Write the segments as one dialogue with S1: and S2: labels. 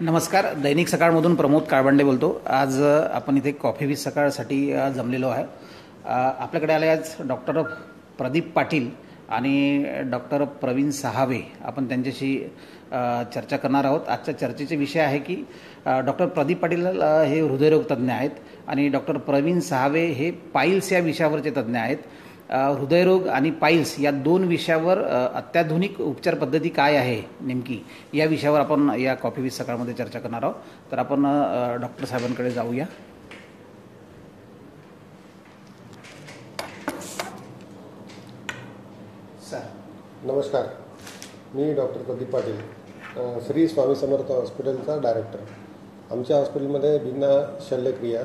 S1: नमस्कार. दैनिक सकाळमधून प्रमोद काळबांडे बोलतो. आज आपण इथे कॉफी विथ सकाळसाठी जमलेलो आहे. आपल्याकडे आले आज डॉक्टर प्रदीप पाटील आणि डॉक्टर प्रवीण सहावे. आपण त्यांच्याशी चर्चा करणार आहोत. आजच्या चर्चेचे विषय आहे की डॉक्टर प्रदीप पाटील हे हृदयरोग तज्ज्ञ आहेत आणि डॉक्टर प्रवीण सहावे हे पाईल्स या विषयावरचे तज्ज्ञ आहेत. हृदयरोग आणि पाईल्स या दोन विषयावर अत्याधुनिक उपचार पद्धती काय आहे नेमकी या विषयावर आपण या कॉफी विथ सकाळमध्ये चर्चा करणार आहोत. तर आपण डॉक्टर साहेबांकडे जाऊया.
S2: सर नमस्कार. मी डॉक्टर प्रदीप पाटील, श्री स्वामी समर्थ हॉस्पिटलचा डायरेक्टर. आमच्या हॉस्पिटलमध्ये बिना शल्यक्रिया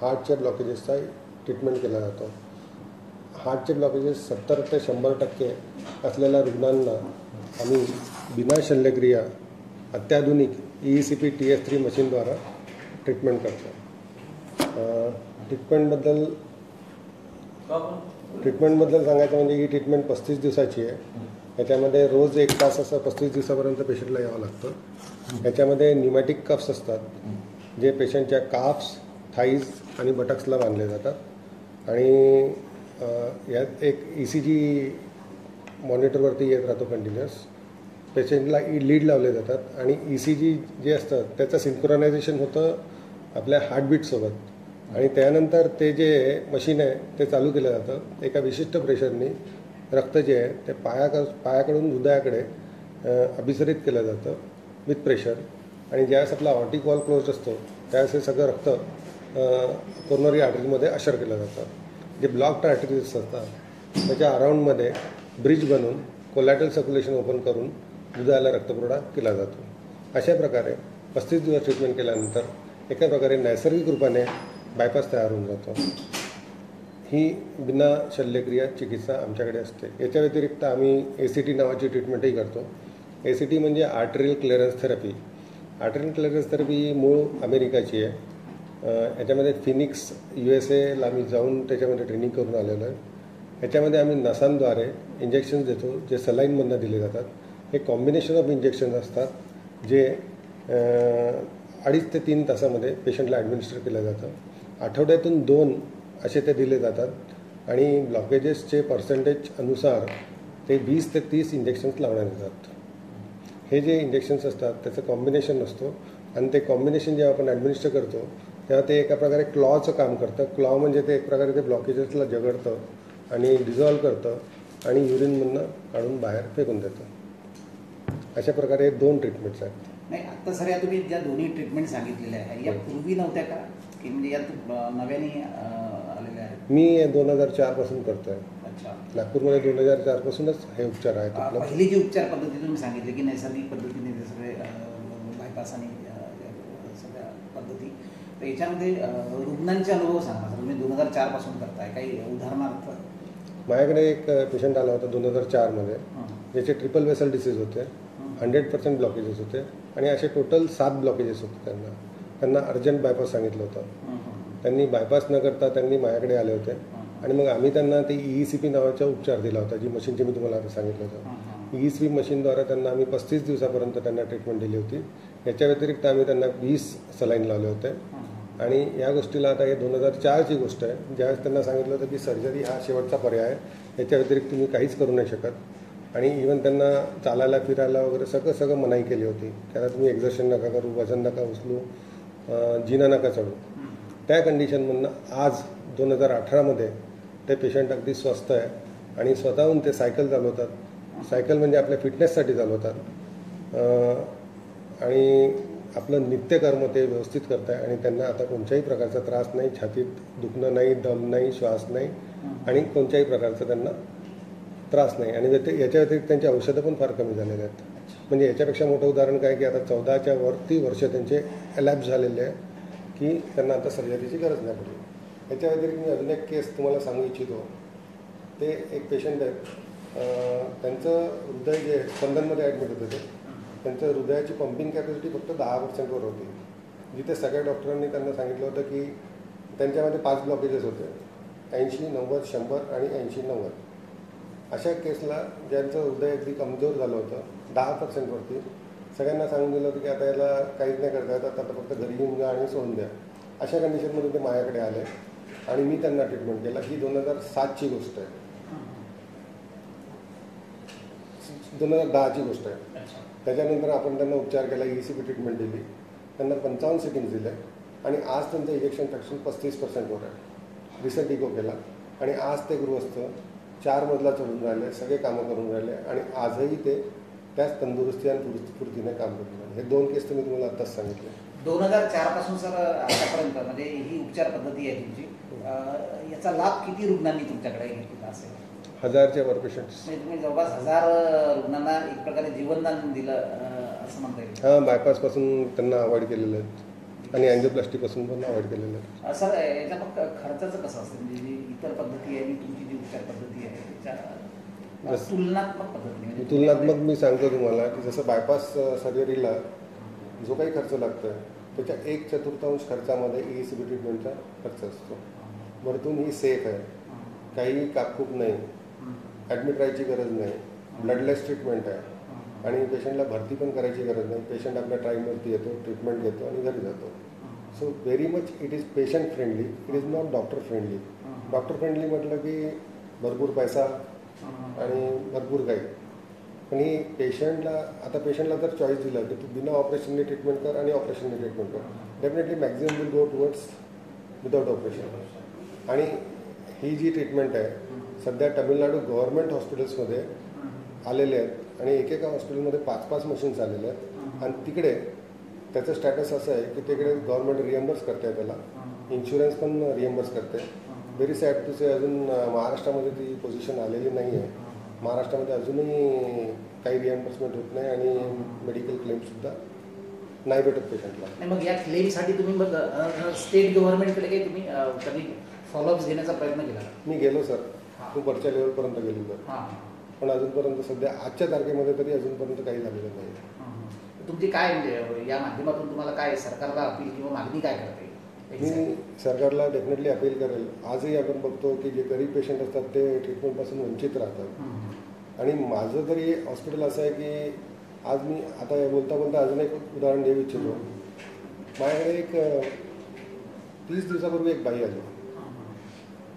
S2: हार्टच्या ब्लॉकेजेसचा ट्रीटमेंट केला जातो. हार्टचे ब्लॉकेजेस 70 ते 100% असलेल्या रुग्णांना आम्ही बिना शल्यक्रिया अत्याधुनिक ECP TS3 मशीनद्वारा ट्रीटमेंट करतो. ट्रीटमेंटबद्दल सांगायचं म्हणजे ही ट्रीटमेंट 35 दिवसाची आहे. याच्यामध्ये रोज 1 तास असं 35 दिवसापर्यंत पेशंटला यावं लागतं. याच्यामध्ये न्यूमॅटिक कफ्स असतात जे पेशंटच्या काफ्स, थाईज आणि बटक्सला बांधले जातात आणि यात एक ECG मॉनिटरवरती येत राहतो कंटिन्युअस. पेशंटला लीड लावले जातात आणि ECG जे असतं त्याचं सिंक्रोनायझेशन होतं आपल्या हार्टबीटसोबत आणि त्यानंतर ते जे मशीन आहे ते चालू केलं जातं. एका विशिष्ट प्रेशरनी रक्त जे आहे ते पायाकडून हृदयाकडे अभिसरित केलं जातं विथ प्रेशर आणि ज्यावेळेस आपला ऑर्टिक वॉल क्लोज असतो त्यावेळेस हे सगळं रक्त कोरोनरी आर्टरीमध्ये अशर केलं जातं. जे ब्लॉक्ड आर्टरीज असतात त्याच्या अराऊंडमध्ये ब्रिज बनवून कोलॅटरल सर्क्युलेशन ओपन करून हृदयाला रक्तपुरवठा केला जातो. अशा प्रकारे 35 दिवस ट्रीटमेंट केल्यानंतर एका प्रकारे नैसर्गिक रूपाने बायपास तयार होऊन जातो. ही बिना शल्यक्रिया चिकित्सा आमच्याकडे असते. याच्या व्यतिरिक्त आम्ही ACT नावाची ट्रीटमेंटही करतो. ACT म्हणजे arterial clearance therapy. Arterial clearance therapy ही मूळ अमेरिकाची आहे. याच्यामध्ये फिनिक्स USA ला आम्ही जाऊन त्याच्यामध्ये ट्रेनिंग करून आलेलो आहे. याच्यामध्ये आम्ही नसांद्वारे इंजेक्शन्स देतो जे सलाईनमधून दिले जातात. हे कॉम्बिनेशन ऑफ इंजेक्शन्स असतात जे 2.5 ते 3 तासामध्ये पेशंटला ॲडमिनिस्टर केलं जातं. आठवड्यातून 2 असे ते दिले जातात आणि ब्लॉकेजेसचे पर्सेंटेज अनुसार ते 20 ते 30 इंजेक्शन्स लावण्यात येतात. हे जे इंजेक्शन्स असतात त्याचं कॉम्बिनेशन असतो आणि ते कॉम्बिनेशन जेव्हा आपण ॲडमिनिस्टर करतो तेव्हा ते एका प्रकारे क्लॉचं काम करतं. क्लॉ म्हणजे ते एक प्रकारे ते ब्लॉकेजेसला जगडतं आणि डिझॉल्व करतं आणि युरिनमधनं काढून बाहेर फेकून देतं. अशा प्रकारे 2 ट्रीटमेंट्स आहेत.
S1: नाही, आत्ता सर या तुम्ही ज्या दोन्ही ट्रीटमेंट सांगितलेल्या आहेत या पूर्वी नव्हत्या का की म्हणजे यात नव्याने आलेल्या आहेत?
S2: मी 2004 पासून करतो आहे.
S1: अच्छा.
S2: नागपूरमध्ये 2004 पासूनच हे उपचार आहेत.
S1: पहिली जी उपचार पद्धती तुम्ही सांगितली की नैसर्गिक पद्धतीने ते सगळे बायपास आणि सगळ्या पद्धती, तर याच्यामध्ये रुग्णांचे अनुभव सांगा. तुम्ही 2004 पासून करताय, काही उदाहरणार्थ?
S2: माझ्याकडे एक पेशंट आला होता 2004 ज्याचे ट्रिपल वेसल डिसीज होते, 100% ब्लॉकेजेस होते आणि असे टोटल 7 ब्लॉकेजेस होते. त्यांना अर्जंट बायपास सांगितलं होतं. त्यांनी बायपास न करता त्यांनी माझ्याकडे आले होते आणि मग आम्ही त्यांना ते ECP नावाचा उपचार दिला होता, जी मशीनची मी तुम्हाला आता सांगितलं होतं. ECP मशीनद्वारे त्यांना आम्ही 35 दिवसापर्यंत त्यांना ट्रीटमेंट दिली होती. याच्या व्यतिरिक्त आम्ही त्यांना 20 सलाईन लावले होते आणि या गोष्टीला आता हे 2004ची गोष्ट आहे. ज्यावेळेस त्यांना सांगितलं होतं की सर्जरी हा शेवटचा पर्याय आहे, याच्या व्यतिरिक्त तुम्ही काहीच करू नाही शकत आणि इवन त्यांना चालायला फिरायला वगैरे सगळं मनाई केली होती. त्यांना तुम्ही एक्झर्शन नका करू, वजन नका उचलू, जिना नका चढू. त्या कंडिशनमधनं आज 2018 ते पेशंट अगदी स्वस्थ आहे आणि स्वतःहून ते सायकल चालवतात. सायकल म्हणजे आपल्या फिटनेससाठी चालवतात आणि आपलं नित्यकर्म ते व्यवस्थित करत आहे आणि त्यांना आता कोणत्याही प्रकारचा त्रास नाही, छातीत दुखणं नाही, दम नाही, श्वास नाही आणि कोणत्याही प्रकारचा त्यांना त्रास नाही आणि याच्या व्यतिरिक्त त्यांची औषधं पण फार कमी झालेले आहेत. म्हणजे याच्यापेक्षा मोठं उदाहरण काय की आता 14च्या वरती वर्ष त्यांचे एलॅप्स झालेले आहे की त्यांना आता सर्जरीची गरज नाही पडली. याच्या व्यतिरिक्त मी अजून एक केस तुम्हाला सांगू इच्छितो. ते एक पेशंट आहेत, त्यांचं हृदय जे स्पंदनमध्ये ॲडमिट होतं ते त्यांचं हृदयाची पंपिंग कॅपॅसिटी फक्त 10%वर होती. जिथे सगळ्या डॉक्टरांनी त्यांना सांगितलं होतं की त्यांच्यामध्ये 5 ब्लॉकेजेस होते, 80, 90, 100 आणि 80, 90. अशा केसला ज्यांचं हृदय अगदी कमजोर झालं होतं 10%वरती सगळ्यांना सांगून दिलं होतं की आता याला काहीच नाही करता येत, आता फक्त घरी घेऊन जा आणि सोडून द्या. अशा कंडिशनमध्ये ते माझ्याकडे आले आणि मी त्यांना ट्रीटमेंट केलं. ही 2007ची गोष्ट आहे, 2010ची गोष्ट आहे. त्याच्यानंतर आपण त्यांना उपचार केला, ECP ट्रीटमेंट दिली, त्यांना 55 सिटिंग्स दिले आणि आज त्यांचं इजेक्शन फ्रॅक्शन 35%वर आहे. रिसेंट इको केला आणि आज ते गृहस्थ 4 मजला चढून राहिले, सगळे कामं करून राहिले आणि आजही ते त्याच तंदुरुस्ती आणि फुर्तीने काम करून राहिले. हे 2 केस तर मी तुम्हाला आत्ताच सांगितले.
S1: 2004 पासून सर आतापर्यंत म्हणजे ही उपचार पद्धती आहे तुमची, याचा लाभ किती रुग्णांनी तुमच्याकडे घेतलेला असेल?
S2: 1000च्या वर पेशंट्स.
S1: म्हणजे तुम्ही जवळपास 1000 रुग्णांना एक प्रकारे जीवनदान दिलं असं म्हणता येईल.
S2: हां, बायपासपासून त्यांना अवॉइड केलेलं आहे आणि अँजिओप्लास्टीपासून पण अवॉइड केलेलं आहे.
S1: सर याच्या फक्त खर्चाचं कसं असतं, म्हणजे जी इतर पद्धती आहे आणि तुमची जी उपचार पद्धती आहे त्याच्या तुलनात्मक पद्धती म्हणजे
S2: तुलनात्मक मी सांगतो तुम्हाला की जसं बायपास सर्जरीला जो काही खर्च लागतो आहे त्याच्या 1/4 खर्चामध्ये ECP ट्रीटमेंटचा खर्च असतो. वरतून ही सेफ आहे, काही कापकूप नाही, ॲडमिट राहायची गरज नाही, ब्लडलेस ट्रीटमेंट आहे आणि पेशंटला भरती पण करायची गरज नाही. पेशंट आपल्या टाईमवरती येतो, ट्रीटमेंट घेतो आणि घरी जातो. So very much it is patient friendly, it is not doctor friendly. Doctor friendly म्हटलं की भरपूर पैसा आणि भरपूर काही, पण ही पेशंटला, आता पेशंटला जर चॉईस दिला की तू बिना ऑपरेशनने ट्रीटमेंट कर आणि ऑपरेशनने ट्रीटमेंट कर, definitely maximum will go towards without operation. आणि ही जी ट्रीटमेंट आहे सध्या तमिळनाडू गव्हर्नमेंट हॉस्पिटल्समध्ये आलेले आहेत आणि एकेका हॉस्पिटलमध्ये 5-5 मशीन्स आलेले आहेत आणि तिकडे त्याचं स्टॅटस असं आहे की तिकडे गव्हर्नमेंट रिएम्बर्स करते आहे, त्याला इन्शुरन्स पण रिएम्बर्स करते. व्हेरी सॅड टू से अजून महाराष्ट्रामध्ये ती पोझिशन आलेली नाही आहे. महाराष्ट्रामध्ये अजूनही काही रिएम्बर्समेंट होत नाही आणि मेडिकल क्लेमसुद्धा नाही भेटत पेशंटला.
S1: नाही, मग या क्लेमसाठी तुम्ही मग स्टेट गव्हर्नमेंटकडे काही तुम्ही कधी फॉलोअप्स घेण्याचा प्रयत्न केला?
S2: मी गेलो सर, खूप वरच्या लेवलपर्यंत गेलो सर, पण अजूनपर्यंत सध्या आजच्या तारखेमध्ये तरी अजूनपर्यंत काही झालेलं नाही.
S1: तुमची काय म्हणजे या माध्यमातून तुम्हाला काय सरकारला अपील किंवा मागणी काय करते?
S2: मी सरकारला डेफिनेटली अपील करेल. आजही आपण बघतो की जे गरीब पेशंट असतात ते ट्रीटमेंटपासून वंचित राहतात आणि माझं तरी हॉस्पिटल असं आहे की आज मी आता बोलता बोलता अजून एक उदाहरण देऊ इच्छितो. माझ्याकडे एक 30 दिवसापूर्वी एक बाई आली,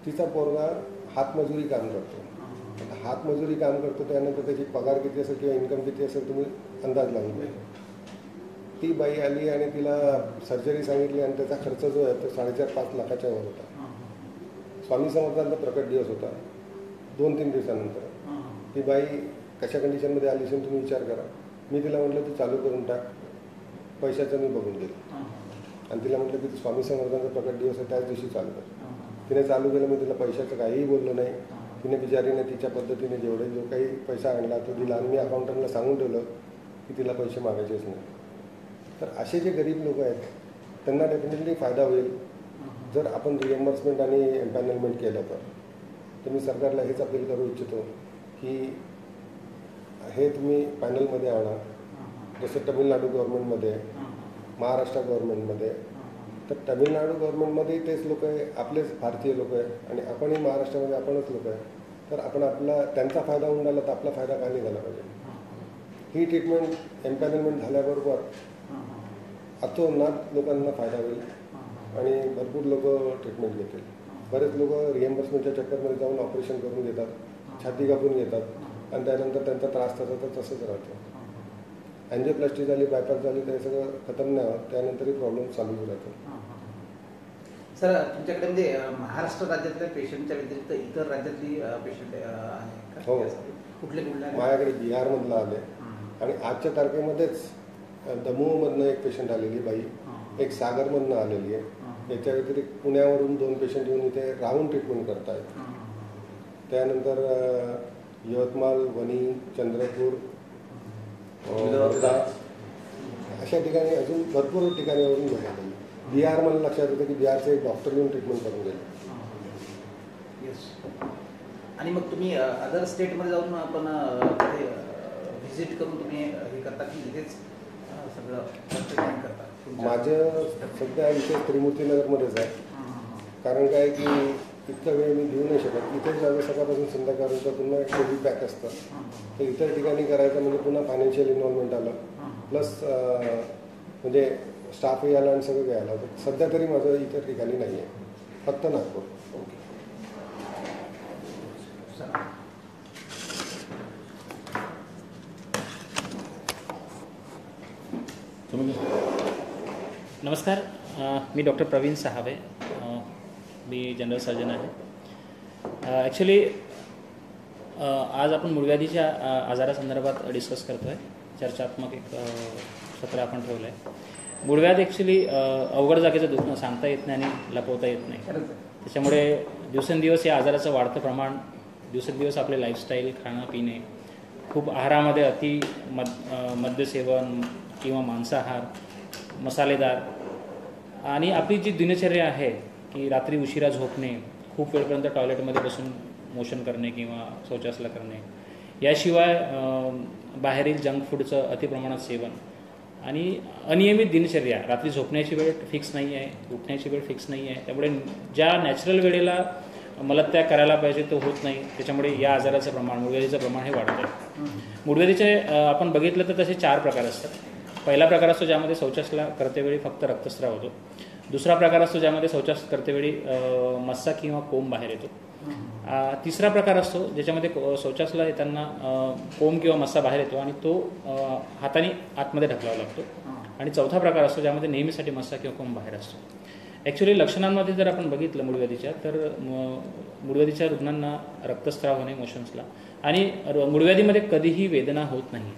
S2: तिचा पोरगा हातमजुरी काम करतो. आता हातमजुरी काम करतो त्यानंतर त्याची पगार किती असेल किंवा इन्कम किती असेल तुम्ही अंदाज लावून घ्या. ती बाई आली आणि तिला सर्जरी सांगितली आणि त्याचा खर्च जो आहे तो 4.5-5 लाखाच्या वर होता. स्वामी समर्थांचा प्रकट दिवस होता. 2-3 दिवसानंतर ती बाई कशा कंडिशनमध्ये आली असेल तुम्ही विचार करा. मी तिला म्हटलं तू चालू करून टाक, पैशाचं मी बघून देईल. आणि तिला म्हटलं की तू स्वामी समर्थांचा प्रकट दिवस आहे त्याच दिवशी चालू कर. तिने चालू केलं. मी तिला पैशाचं काहीही बोललो नाही. तिने बिचारीने तिच्या पद्धतीने जो काही पैसा आणला तो दिला आणि मी अकाउंटंटला सांगून ठेवलं की तिला पैसे मागायचेच नाही. तर असे जे गरीब लोक आहेत त्यांना डेफिनेटली फायदा होईल जर आपण रिएम्बर्समेंट आणि एम्पॅनलमेंट केलं तर मी सरकारला हेच अपील करू इच्छितो की हे तुम्ही पॅनलमध्ये आणा. जसं तमिळनाडू गव्हर्नमेंटमध्ये, महाराष्ट्र गव्हर्नमेंटमध्ये, तर तमिळनाडू गव्हर्नमेंटमध्ये तेच लोक आहे, आपलेच भारतीय लोक आहे आणि आपणही महाराष्ट्रामध्ये आपणच लोक आहे. तर आपण आपला त्यांचा फायदा होऊन राहिला तर आपला फायदा का नाही झाला पाहिजे. ही ट्रीटमेंट एम्पॅनलमेंट झाल्याबरोबर अतोनात लोकांना फायदा होईल आणि भरपूर लोक ट्रीटमेंट घेतील. बरेच लोक रिएम्बर्समेंटच्या चक्करमध्ये जाऊन ऑपरेशन करून घेतात, छाती कापून घेतात आणि त्यानंतर त्यांचा त्रास तसा तर तसंच राहतो. अँजिओप्लास्टी झाली, बायपास झाली तर हे सगळं खतम नाही होत, त्यानंतरही प्रॉब्लेम चालूच राहतो.
S1: सर तुमच्याकडे म्हणजे महाराष्ट्र राज्यातल्या पेशंटच्या व्यतिरिक्त इतर राज्यातली पेशंट आहे?
S2: हो,
S1: कुठले कुठले?
S2: माझ्याकडे बिहारमधला आले आणि आजच्या तारखेमध्येच दमूहमधनं एक पेशंट आलेली बाई, एक सागरमधनं आलेली आहे. याच्या व्यतिरिक्त पुण्यावरून 2 पेशंट येऊन इथे राहून ट्रीटमेंट करत आहेत. त्यानंतर यवतमाळ, वणी, चंद्रपूर, वर्धा अशा ठिकाणी अजून भरपूर ठिकाणीवरून लोक आलेली. बिहार मला लक्षात येतं की बिहारचे एक डॉक्टर येऊन ट्रीटमेंट करून गेले.
S1: येस. आणि मग तुम्ही अदर स्टेटमध्ये जाऊन आपण व्हिजिट करून तुम्ही हे करता की इथेच सगळं ट्रीटमेंट करता?
S2: माझं सध्या इथे त्रिमूर्तीनगरमध्येच आहे. कारण काय की इतका वेळ मी देऊ नाही शकत. इथेच माझं सकाळपासून संध्याकाळपर्यंत पुन्हा एक हेवी पॅक असतं. तर इतर ठिकाणी करायचं म्हणजे पुन्हा फायनान्शियल इन्व्हॉल्वमेंट आलं, प्लस म्हणजे स्टाफ यायला आणि सगळं घ्यायला होतं. सध्या तरी माझं इतर ठिकाणी नाही आहे, फक्त नागपूर.
S3: नमस्कार, मी डॉक्टर प्रवीण सहावे, मी जनरल सर्जन आहे. ॲक्च्युली आज आपण मूळव्याधीच्या आजारासंदर्भात डिस्कस करतो आहे. चर्चात्मक एक सत्र आपण ठेवलं आहे. मूळव्याध ॲक्च्युली अवघड जागेचं दुखणं, सांगता येत नाही आणि लपवता येत नाही. त्याच्यामुळे दिवसेंदिवस या आजाराचं वाढतं प्रमाण, दिवसेंदिवस आपले लाईफस्टाईल, खाणं पिणे, खूप आहारामध्ये मद्यसेवन किंवा मांसाहार, मसालेदार, आणि आपली जी दिनचर्या आहे की रात्री उशिरा झोपणे, खूप वेळपर्यंत टॉयलेटमध्ये बसून मोशन करणे किंवा शौचासला करणे, याशिवाय बाहेरील जंक फूडचं अतिप्रमाणात सेवन आणि अनियमित दिनचर्या, रात्री झोपण्याची वेळ फिक्स नाही आहे, उठण्याची वेळ फिक्स नाही आहे. त्यामुळे ज्या नॅचरल वेळेला मलत्याग करायला पाहिजे तो होत नाही. त्याच्यामुळे या आजाराचं प्रमाण, मूळव्याधीचं प्रमाण हे वाढतं आहे. मूळव्याधीचे आपण बघितलं तर तसे 4 प्रकार असतात. पहिला प्रकार असतो ज्यामध्ये शौचासला करतेवेळी फक्त रक्तस्राव होतो. दुसरा प्रकार असतो ज्यामध्ये शौचास करतेवेळी मस्सा किंवा कोंब बाहेर येतो. तिसरा प्रकार असतो ज्याच्यामध्ये शौचासला येताना कोंब किंवा मस्सा बाहेर येतो आणि तो हाताने आतमध्ये ढकलावा लागतो. आणि चौथा प्रकार असतो ज्यामध्ये नेहमीसाठी मस्सा किंवा कोंब बाहेर असतो. ॲक्च्युली लक्षणांमध्ये जर आपण बघितलं मूळव्याधीच्या, तर मूळव्याधीच्या रुग्णांना रक्तस्राव होणे मोशन्सला, आणि मूळव्याधीमध्ये कधीही वेदना होत नाही.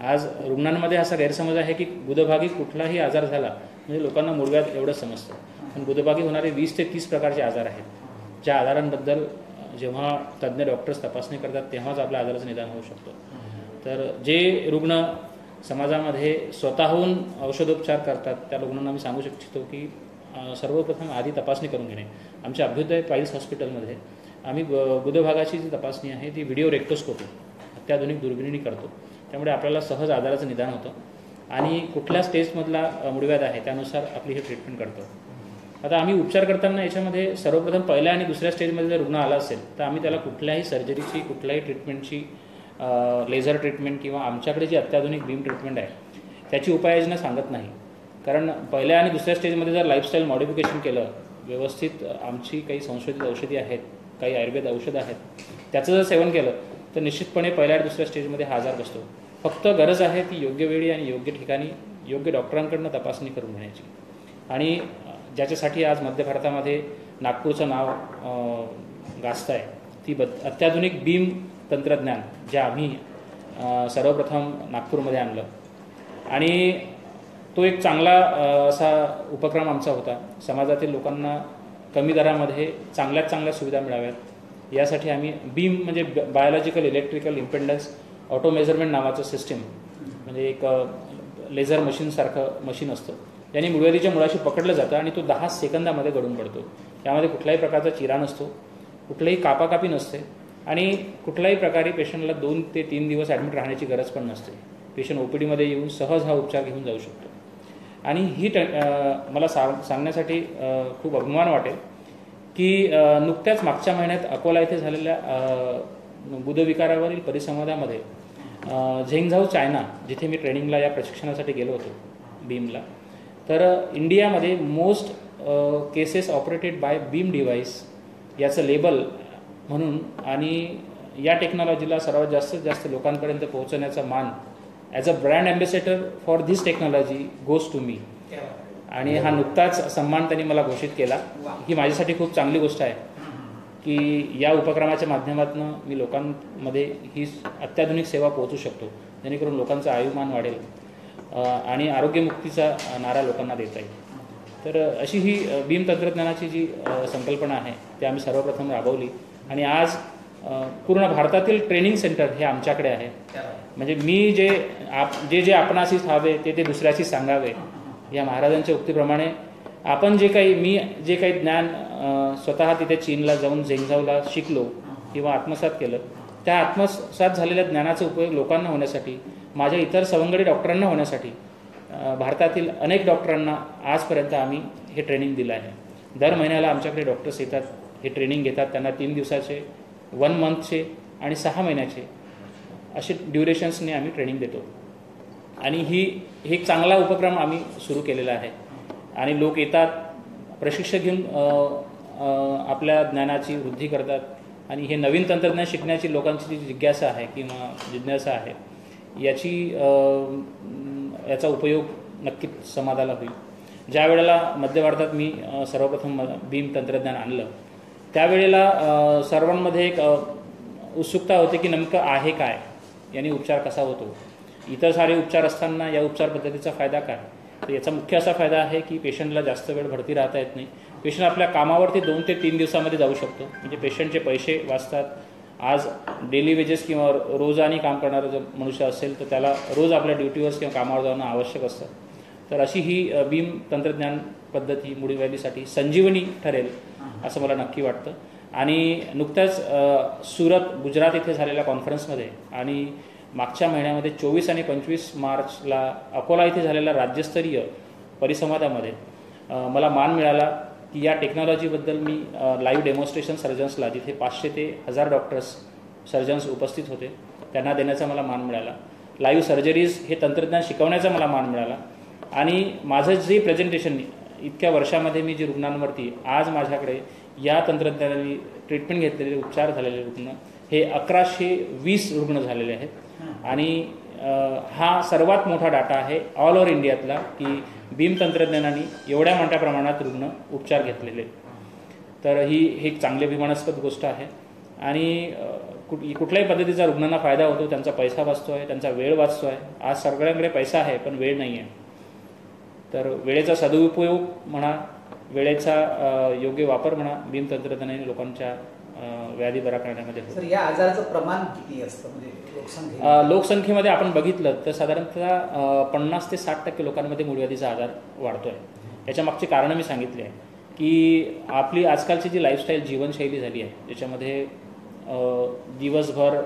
S3: आज रुग्णांमध्ये असा गैरसमज आहे की गुदभागी कुठलाही आजार झाला म्हणजे लोकांना मूळव्याध एवढंच समजतं. पण गुदभागी होणारे 20 ते 30 प्रकारचे आजार आहेत, ज्या आजारांबद्दल जेव्हा तज्ज्ञ डॉक्टर्स तपासणी करतात तेव्हाच आपल्या आजाराचं निदान होऊ शकतं. तर जे रुग्ण समाजामध्ये स्वतःहून औषधोपचार करतात त्या रुग्णांना मी सांगू इच्छितो की सर्वप्रथम आधी तपासणी करून घेणे. आमच्या अभ्युदय पाईल्स हॉस्पिटलमध्ये आम्ही गुदभागाची जी तपासणी आहे ती व्हिडिओ रेक्टोस्कोपी अत्याधुनिक दुर्बिणीने करतो. त्यामुळे आपल्याला सहज आजाराचं निदान होतं आणि कुठल्या स्टेजमधला मूळव्याध आहे त्यानुसार आपली हे ट्रीटमेंट करतो. आता आम्ही उपचार करताना याच्यामध्ये सर्वप्रथम पहिल्या आणि दुसऱ्या स्टेजमध्ये जर रुग्ण आला असेल तर आम्ही त्याला कुठल्याही सर्जरीची, कुठल्याही ट्रीटमेंटची, लेझर ट्रीटमेंट किंवा आमच्याकडे जी अत्याधुनिक बीम ट्रीटमेंट आहे त्याची उपाययोजना सांगत नाही. कारण पहिल्या आणि दुसऱ्या स्टेजमध्ये जर लाईफस्टाईल मॉडिफिकेशन केलं, व्यवस्थित आमची काही संशोधित औषधी आहेत, काही आयुर्वेद औषधं आहेत, त्याचं जर सेवन केलं तर निश्चितपणे पहिल्या आणि दुसऱ्या स्टेजमध्ये हा आजार बसतो. फक्त गरज आहे ती योग्य वेळी आणि योग्य ठिकाणी योग्य डॉक्टरांकडनं तपासणी करून घेण्याची. आणि ज्याच्यासाठी आज मध्य भारतामध्ये नागपूरचं नाव गाजतं आहे ती अत्याधुनिक बीम तंत्रज्ञान जे आम्ही सर्वप्रथम नागपूरमध्ये आणलं. आणि तो एक चांगला असा उपक्रम आमचा होता. समाजातील लोकांना कमी दरामध्ये चांगल्यात चांगल्या सुविधा मिळाव्यात यासाठी आम्ही बीम म्हणजे biological electrical impedance auto measurement नावाचं सिस्टीम, म्हणजे एक लेझर मशीनसारखं मशीन असतं ज्याने मूळव्याधीच्या मुळाशी पकडलं जातं आणि तो 10 सेकंदामध्ये गळून पडतो. त्यामध्ये कुठल्याही प्रकारचा चिरा नसतो, कुठलीही कापाकापी नसते आणि कुठल्याही प्रकारे पेशंटला 2 ते 3 दिवस ॲडमिट राहण्याची गरज पण नसते. पेशंट ओपीडीमध्ये येऊन सहज हा उपचार घेऊन जाऊ शकतो. आणि ही मला सांगण्यासाठी खूप अभिमान वाटेल की नुकत्याच मागच्या महिन्यात अकोला येथे झालेल्या बुधविकारावरील परिसंवादामध्ये झेंगझाऊ चायना, जिथे मी ट्रेनिंगला या प्रशिक्षणासाठी गेलो होतो बीमला, तर इंडियामध्ये most cases operated by beam device याचं लेबल म्हणून आणि या टेक्नॉलॉजीला सर्वात जास्तीत जास्त लोकांपर्यंत पोहोचवण्याचा मान as a brand ambassador for this technology goes to me. आणि हा नुकताच सन्मान त्यांनी मला घोषित केला. ही माझ्यासाठी खूप चांगली गोष्ट आहे की या उपक्रमाच्या माध्यमातून मी लोकांमध्ये ही अत्याधुनिक सेवा पोहोचू शकतो, जेणेकरून लोकांचं आयुमान वाढेल आणि आरोग्यमुक्तीचा नारा लोकांना देता येईल. तर अशी ही बीम तंत्रज्ञानाची जी संकल्पना आहे ती आम्ही सर्वप्रथम राबवली आणि आज पूर्ण भारतातील ट्रेनिंग सेंटर हे आमच्याकडे आहे. म्हणजे मी जे आपणाशी ठावे ते दुसऱ्याशी सांगावे या महाराजांच्या उक्तीप्रमाणे आपण जे काही ज्ञान स्वतः तिथे चीनला जाऊन झेंगझाऊला शिकलो किंवा आत्मसात केलं, त्या आत्मसात झालेल्या ज्ञानाचा उपयोग लोकांना होण्यासाठी, माझ्या इतर सवंगडी डॉक्टरांना होण्यासाठी भारतातील अनेक डॉक्टरांना आजपर्यंत आम्ही हे ट्रेनिंग दिलं आहे. दर महिन्याला आमच्याकडे डॉक्टर्स येतात, हे ट्रेनिंग घेतात. त्यांना 3 दिवसाचे, 1 मंथचे आणि 6 महिन्याचे असे ड्युरेशन्सने आम्ही ट्रेनिंग देतो. आणि हे एक चांगला उपक्रम आम्ही सुरू केलेला आहे आणि लोक येतात, प्रशिक्षण घेऊन आपल्या ज्ञानाची वृद्धी करतात आणि हे नवीन तंत्रज्ञान शिकण्याची लोकांची जी जिज्ञासा आहे किंवा जिज्ञासा आहे याचा उपयोग नक्कीच समाजाला होईल. ज्या वेळेला मध्य भारतात मी सर्वप्रथम बीम तंत्रज्ञान आणलं त्यावेळेला सर्वांमध्ये एक उत्सुकता होती की नेमकं आहे काय, याने उपचार कसा होतो, इतर सारे उपचार असताना या उपचार पद्धतीचा फायदा काय. तर याचा मुख्य असा फायदा आहे की पेशंटला जास्त वेळ भरती राहता येत नाही. पेशंट आपल्या कामावरती 2 ते 3 दिवसामध्ये जाऊ शकतो. म्हणजे पेशंटचे पैसे वाचतात. आज डेली वेजेस किंवा रोजानी काम करणारा जर मनुष्य असेल तर त्याला रोज आपल्या ड्युटीवर किंवा कामावर जाणं आवश्यक असतं. तर अशी ही बीम तंत्रज्ञान पद्धती मुळव्याधीसाठी संजीवनी ठरेल असं मला नक्की वाटतं. आणि नुकत्याच सुरत गुजरात इथे झालेल्या कॉन्फरन्समध्ये आणि मागच्या महिन्यामध्ये 24 आणि 25 मार्चला अकोला इथे झालेल्या राज्यस्तरीय परिसंवादामध्ये मला मान मिळाला की या टेक्नॉलॉजीबद्दल मी लाईव्ह डेमॉन्स्ट्रेशन सर्जन्सला, जिथे 500 ते 1000 डॉक्टर्स सर्जन्स उपस्थित होते, त्यांना देण्याचा मला मान मिळाला. लाईव्ह सर्जरीज हे तंत्रज्ञान शिकवण्याचा मला मान मिळाला. आणि माझं जे प्रेझेंटेशन इतक्या वर्षामध्ये मी जे रुग्णांवरती आज माझ्याकडे या तंत्रज्ञानाने ट्रीटमेंट घेतलेले, उपचार झालेले रुग्ण हे 1120 रुग्ण झालेले आहेत. आणि हा सर्वात मोठा डाटा आहे ऑल ओव्हर इंडियातला की बीम तंत्रज्ञानाने एवढ्या मोठ्या प्रमाणात रुग्ण उपचार घेतलेले. तर ही एक चांगली अभिमानास्पद गोष्ट आहे. आणि कुठल्याही पद्धतीचा रुग्णांना फायदा होतो, त्यांचा पैसा वाचतो आहे, त्यांचा वेळ वाचतो आहे. आज सगळ्यांकडे पैसा आहे पण वेळ नाही आहे. तर वेळेचा सदुपयोग म्हणा, वेळेचा योग्य वापर म्हणा, बीम तंत्रज्ञानाने लोकांच्या व्याधी बरा करण्यामध्ये होतो.
S1: सर, या आजाराचं प्रमाण किती असतं म्हणजे
S3: लोकसंख्येमध्ये आपण बघितलं तर साधारणतः 50 ते 60% लोकांमध्ये मूळव्याधीचा आजार वाढतो आहे. याच्या मागची कारणं मी सांगितली आहे की आपली आजकालची जी लाईफस्टाईल जीवनशैली झाली आहे ज्याच्यामध्ये दिवसभर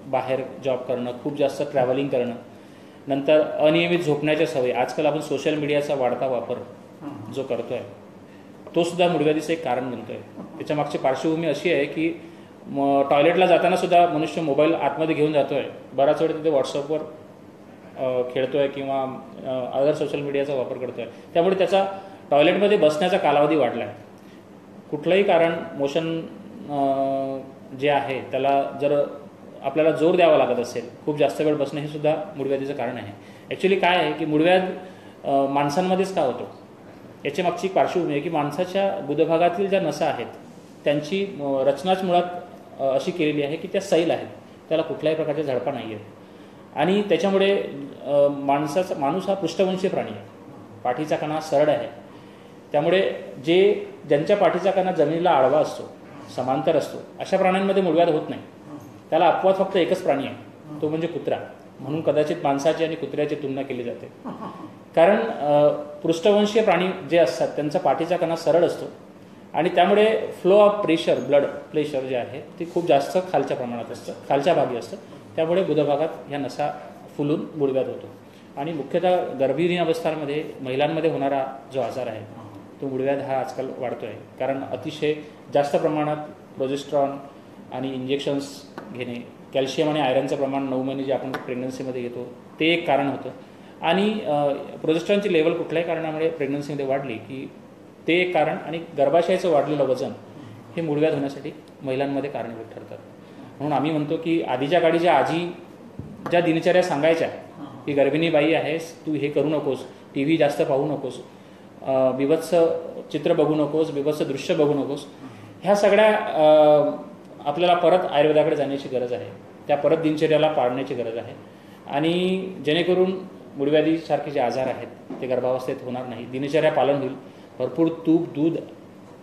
S3: बाहेर जॉब करणं, खूप जास्त ट्रॅव्हलिंग करणं, नंतर अनियमित झोपण्याच्या सवयी, आजकाल आपण सोशल मीडियाचा वाढता वापर जो करतो आहे तो सुद्धा मूळव्याधीचं एक कारण बनतो आहे. त्याच्या मागची पार्श्वभूमी अशी आहे की टॉयलेटला जाताना सुद्धा मनुष्य मोबाईल आतमध्ये घेऊन जातो आहे, बराच वेळ तिथे व्हॉट्सअपवर खेळतो आहे किंवा अदर सोशल मीडियाचा वापर करतो आहे. त्यामुळे त्याचा टॉयलेटमध्ये बसण्याचा कालावधी वाढला आहे. कुठलंही कारण मोशन जे आहे त्याला जर आपल्याला जोर द्यावा लागत असेल, खूप जास्त वेळ बसणं हे सुद्धा मूळव्याधीचं कारण आहे. ॲक्च्युली काय आहे की मूळव्याध माणसांमध्येच का होतो याची मागची पार्श्वभूमी आहे की माणसाच्या गुदभागातील ज्या नसा आहेत त्यांची रचनाच मुळात अशी केलेली आहे की त्या सैल आहेत, त्याला कुठल्याही प्रकारच्या झडपा नाही आहेत. आणि त्याच्यामुळे माणूस हा पृष्ठवंशी प्राणी आहे, पाठीचा कणा सरळ आहे. त्यामुळे ज्यांच्या पाठीचा कणा जमिनीला आडवा असतो, समांतर असतो, अशा प्राण्यांमध्ये मूळव्याध होत नाही. त्याला अपवाद फक्त एकच प्राणी आहे, तो म्हणजे कुत्रा. म्हणून कदाचित माणसाची आणि कुत्र्याची तुलना केली जाते. कारण पृष्ठवंशीय प्राणी जे असतात त्यांचा पाठीचा कणा सरळ असतो आणि त्यामुळे flow of pressure, blood pressure जे आहे ते खूप जास्त खालच्या प्रमाणात असतं, खालच्या भागी असतं. त्यामुळे गुदभागात ह्या नसा फुलून मूळव्याध होतो. आणि मुख्यतः गर्भीण अवस्थांमध्ये महिलांमध्ये होणारा जो आजार आहे तो मूळव्याध हा आजकाल वाढतो आहे. कारण अतिशय जास्त प्रमाणात प्रोजेस्ट्रॉन आणि इंजेक्शन्स घेणे, कॅल्शियम आणि आयरनचं प्रमाण 9 महिने जे आपण प्रेग्नन्सीमध्ये घेतो ते एक कारण होतं. आणि प्रोजेस्ट्रॉनची लेवल कुठल्याही कारणामुळे प्रेग्नन्सीमध्ये वाढली की ते एक कारण, आणि गर्भाशयाचं वाढलेलं वजन हे मूळव्याध होण्यासाठी महिलांमध्ये कारणीभूत ठरतात. म्हणून आम्ही म्हणतो की आधीच्या काळी ज्या आजी ज्या दिनचर्या सांगायच्या की गर्भिणी बाई आहेस, तू हे करू नकोस, टी व्ही जास्त पाहू नकोस, बिभत्स चित्र बघू नकोस, बिभत्स दृश्य बघू नकोस, ह्या सगळ्या आपल्याला परत आयुर्वेदाकडे जाण्याची गरज आहे. त्या परत दिनचर्याला पाळण्याची गरज आहे. आणि जेणेकरून मूळव्याधीसारखे जे आजार आहेत ते गर्भावस्थेत होणार नाही, दिनचर्या पालन होईल. भरपूर तूप, दूध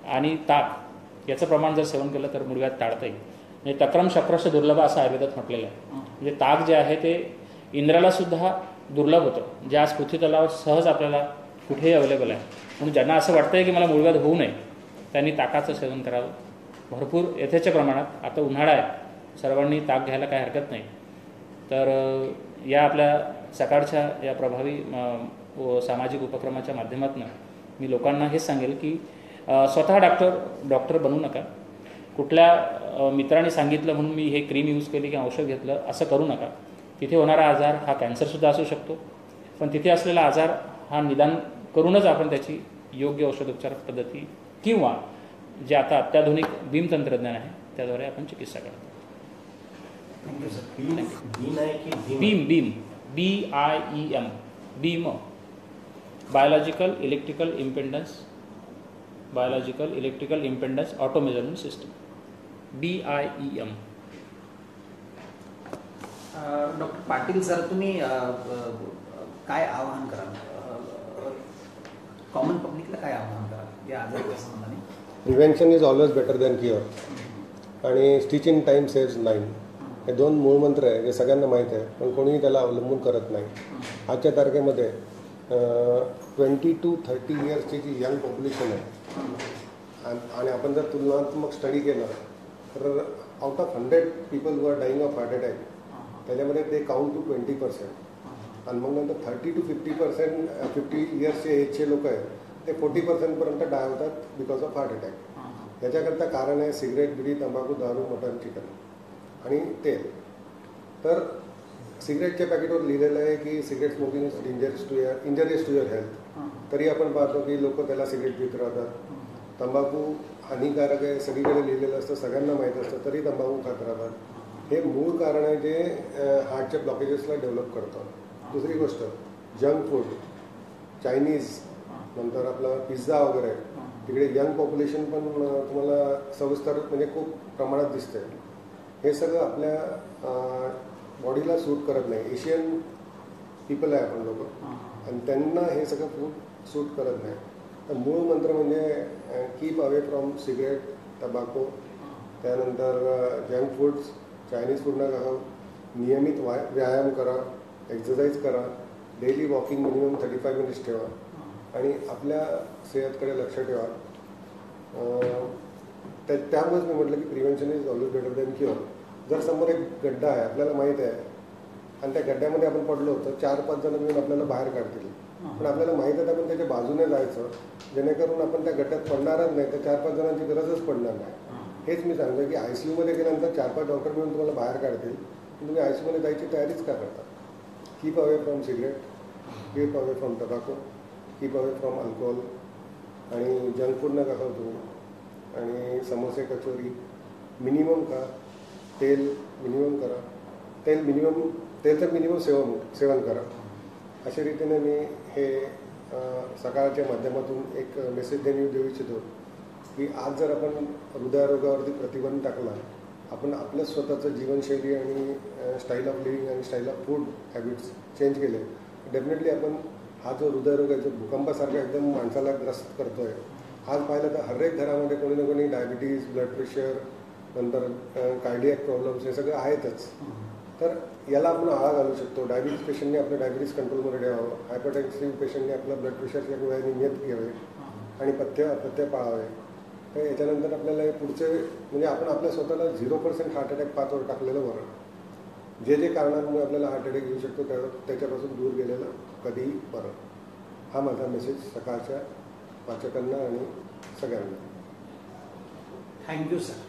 S3: आणि ताक याचं प्रमाण जर सेवन केलं तर मूळव्याध टाळता येईल. म्हणजे तक्रम शक्रश दुर्लभ असं आयुर्वेदात म्हटलेलं आहे. म्हणजे ताक जे आहे ते इंद्राला सुद्धा दुर्लभ होतं, जे आज पृथ्वी तलावर सहज आपल्याला कुठेही अवेलेबल आहे. म्हणून ज्यांना असं वाटतंय की मला मूळव्याध होऊ नये त्यांनी ताकाचं सेवन करावं भरपूर यथेच्या प्रमाणात. आता उन्हाळा आहे, सर्वांनी ताक घ्यायला काही हरकत नाही. तर या आपल्या सकाळच्या या प्रभावी सामाजिक उपक्रमाच्या माध्यमातून मी लोकांना हेच सांगेल की स्वतः डॉक्टर बनू नका. कुठल्या मित्रांनी सांगितलं म्हणून मी हे क्रीम यूज केली किंवा औषध घेतलं असं करू नका. तिथे होणारा आजार हा कॅन्सरसुद्धा असू शकतो, पण तिथे असलेला आजार हा निदान करूनच आपण त्याची योग्य औषधोपचार पद्धती किंवा जे आता अत्याधुनिक बीम तंत्रज्ञान आहे त्याद्वारे आपण चिकित्सा करतो.
S1: Thank you sir.
S4: बीम आहे की Bhim?
S3: BIEM BIEM BIEM biological electrical impedance auto measurement system BIEM.
S1: Doctor Patil sir, तुम्ही काय आवाहन कराल कॉमन पब्लिकला, काय आवाहन कराल या आजाराच्या संबंधाने?
S2: Prevention is always better than cure आणि स्टिच इन टाईम सेव्स 9 हे 2 मूळमंत्र आहे जे सगळ्यांना माहीत आहे, पण कोणीही त्याला अवलंबून करत नाही. आजच्या तारखेमध्ये 20 to 30 इयर्सची जी यंग पॉप्युलेशन आहे आणि आपण जर तुलनात्मक स्टडी केलं तर out of 100 people who are dying of heart attack त्याच्यामध्ये ते काउंट टू 20%. आणि मग नंतर 30 to 50% 50 इयर्सचे एजचे लोक आहेत ते 40% डाय होतात बिकॉज ऑफ हार्ट अटॅक. याच्याकरता कारण आहे सिगरेट, बिडी, तंबाखू, दारू, मटण, चिकन आणि तेल. तर सिगरेटच्या पॅकेटवर लिहिलेलं आहे की cigarette smoking is injurious to your health, तरी आपण पाहतो की लोक त्याला सिगरेट पीत राहतात. तंबाखू हानिकारक आहे सगळीकडे लिहिलेलं असतं, सगळ्यांना माहीत असतं, तरी तंबाखू खात राहतात. हे मूळ कारण आहे जे हार्टच्या ब्लॉकेजेसला डेव्हलप करतं. दुसरी गोष्ट जंक फूड, चायनीज, नंतर आपलं पिझ्झा वगैरे, तिकडे यंग पॉप्युलेशन पण तुम्हाला सविस्तर म्हणजे खूप प्रमाणात दिसते. हे सगळं आपल्या बॉडीला सूट करत नाही. एशियन पीपल आहे आपण लोक आणि त्यांना हे सगळं फूड सूट करत नाही. तर मूळ मंत्र म्हणजे कीप अवे फ्रॉम सिगरेट, तंबाखू, त्यानंतर जंक फूड्स, चायनीज फूड नका खाऊ, नियमित व्यायाम करा, एक्सरसाइज करा, डेली वॉकिंग मिनिमम 35 मिनिट्स ठेवा आणि आपल्या सेहतकडे लक्ष ठेवा. त्यामुळेच मी म्हटलं की prevention is always better than cure. जर समोर एक गड्डा आहे आपल्याला माहीत आहे आणि त्या गड्ड्यामध्ये आपण पडलो तर 4-5 जण मिळून आपल्याला बाहेर काढतील, पण आपल्याला माहीत आहे आपण त्याच्या बाजूने जायचं जेणेकरून आपण त्या गड्ड्यात पडणारच नाही, तर 4-5 जणांची गरजच पडणार नाही. हेच मी सांगतो की ICUमध्ये गेल्यानंतर 4-5 डॉक्टर मिळून तुम्हाला बाहेर काढतील, तुम्ही ICUमध्ये जायची तयारीच का करता? Keep away from cigarette, keep away from टबाको, keep away from alcohol आणि जंक फूड नका खाऊ तुम्ही. आणि समोसे, कचोरी मिनिमम खा, तेल मिनिमम करा, तेलचं मिनिमम सेवन करा. अशा रीतीने मी हे सकाळच्या माध्यमातून एक मेसेज देऊ इच्छितो की आज जर आपण हृदयरोगावरती प्रतिबंध टाकला, आपण आपलं स्वतःचं जीवनशैली आणि स्टाईल ऑफ लिव्हिंग आणि style of food habits change केले, डेफिनेटली आपण हा जो हृदयरोग आहे जो भूकंपासारखा एकदम माणसाला ग्रस्त करतो आहे, आज पाहिलं तर हर एक घरामध्ये कोणी ना कोणी डायबिटीज, ब्लड प्रेशर, नंतर कार्डियक प्रॉब्लेम्स हे सगळं आहेतच. तर याला आपण आळा घालू शकतो. डायबिटीज पेशंटने आपलं डायबिटीज कंट्रोलमध्ये ठेवावं, हायपरटेन्सिव्ह पेशंटने आपलं ब्लड प्रेशरच्या वेळेने नियत घ्यावे आणि पथ्य पाळावे. तर याच्यानंतर आपल्याला हे पुढचे म्हणजे आपण आपल्या स्वतःला 0% हार्ट अटॅक पाथवर टाकलेलं बरं. जे कारणांमुळे आपल्याला हार्ट अटॅक येऊ शकतो त्याच्यापासून दूर गेलेलं कधीही बरं. हा माझा मेसेज सकाळच्या वाचकांना आणि सगळ्यांना.
S1: Thank you sir.